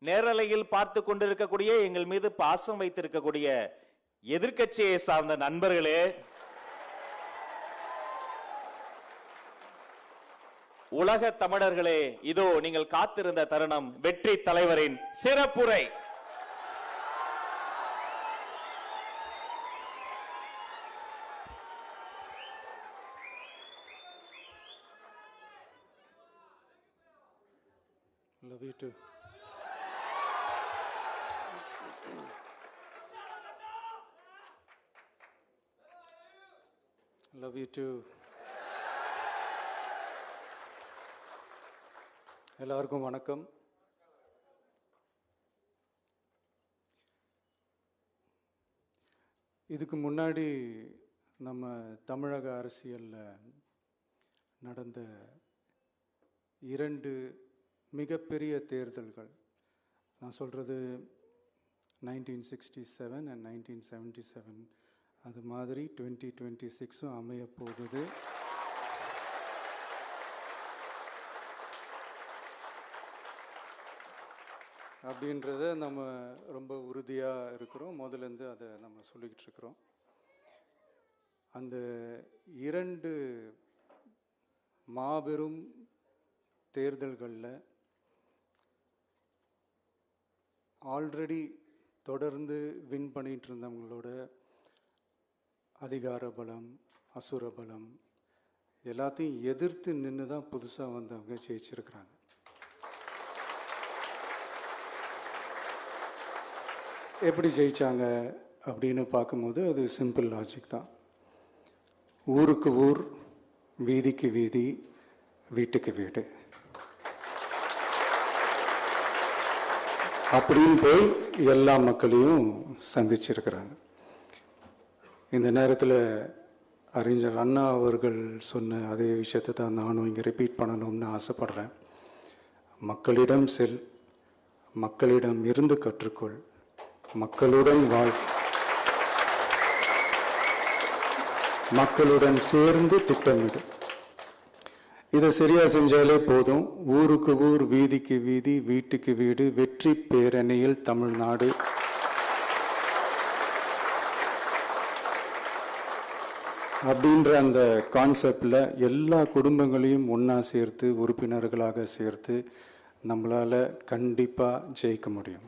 நேரலையில் பார்த்து கொண்டிருக்கக்கூடிய எங்கள் மீது பாசம் வைத்திருக்கக்கூடிய எதிர்க்கட்சியை சார்ந்த நண்பர்களே, உலக தமிழர்களே, இதோ நீங்கள் காத்திருந்த தருணம், வெற்றி தலைவரின் சிறப்புரை. Love you too. Love you too. எல்லாருக்கும் வணக்கம். இதுக்கு முன்னாடி நம்ம தமிழக அரசியல்ல நடந்த 2 மிகப்பெரிய தேர்தல்கள், நான் சொல்கிறது 1967 and 1977, அது மாதிரி 2026 அமைய போகுது. அப்படின்றத நம்ம ரொம்ப உறுதியாக இருக்கிறோம். முதலேருந்து அதை நம்ம சொல்லிக்கிட்டு இருக்கிறோம். அந்த 2 மாபெரும் தேர்தல்களில் ஆல்ரெடி தொடர்ந்து வின் பண்ணிகிட்டு இருந்தவங்களோட அதிகார பலம், அசுர பலம் எல்லாத்தையும் எதிர்த்து நின்று தான் புதுசாக வந்தவங்க ஜெயிச்சிருக்கிறாங்க. எப்படி ஜெயித்தாங்க அப்படின்னு பார்க்கும்போது அது சிம்பிள் லாஜிக் தான். ஊருக்கு ஊர், வீதிக்கு வீதி, வீட்டுக்கு வீடு அப்படின்னு போய் எல்லா மக்களையும் சந்திச்சிருக்கிறாங்க. இந்த நேரத்தில் அறிஞர் அண்ணா அவர்கள் சொன்ன அதே விஷயத்தை தான் நானும் இங்கே ரிப்பீட் பண்ணணும்னு ஆசைப்படுறேன். மக்களிடம் செல், மக்களிடம் இருந்து கற்றுக்கொள், மக்களுடன் வாழ், மக்களுடன் சேர்ந்து திட்டமிடு. இதை சரியா செஞ்சாலே போதும். ஊருக்கு ஊர், வீதிக்கு வீதி, வீட்டுக்கு வீடு, வெற்றி பேரணியில் தமிழ்நாடு. அப்படின்ற அந்த கான்செப்டில் எல்லா குடும்பங்களையும் ஒன்றா சேர்த்து, உறுப்பினர்களாக சேர்த்து நம்மளால் கண்டிப்பாக ஜெயிக்க முடியும்.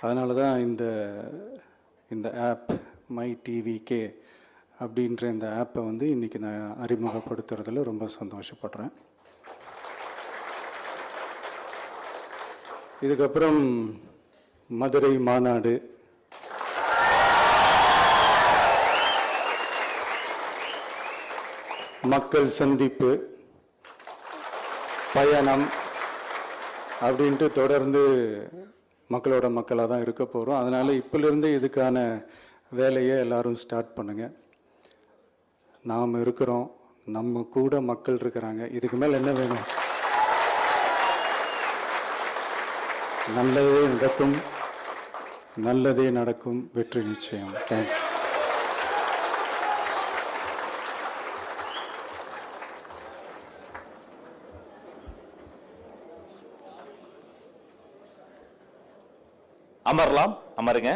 அதனால தான் இந்த ஆப் மை டிவிகே அப்படின்ற இந்த ஆப்பை வந்து இன்றைக்கி நான் அறிமுகப்படுத்துறதுல ரொம்ப சந்தோஷப்படுறேன். இதுக்கப்புறம் மதுரை மாநாடு, மக்கள் சந்திப்பு, பயணம் அப்படின்ட்டு தொடர்ந்து மக்களோட மக்களாக தான் இருக்க போகிறோம். அதனால் இப்போலேருந்து இதுக்கான வேலையை எல்லாரும் ஸ்டார்ட் பண்ணுங்கள். நாம் இருக்கிறோம், நம்ம கூட மக்கள் இருக்கிறாங்க. இதுக்கு மேலே என்ன வேணும்? நல்லதே நடக்கும், நல்லதே நடக்கும், வெற்றி நிச்சயம். தேங்க்யூ. அமரலாம், அமருங்க.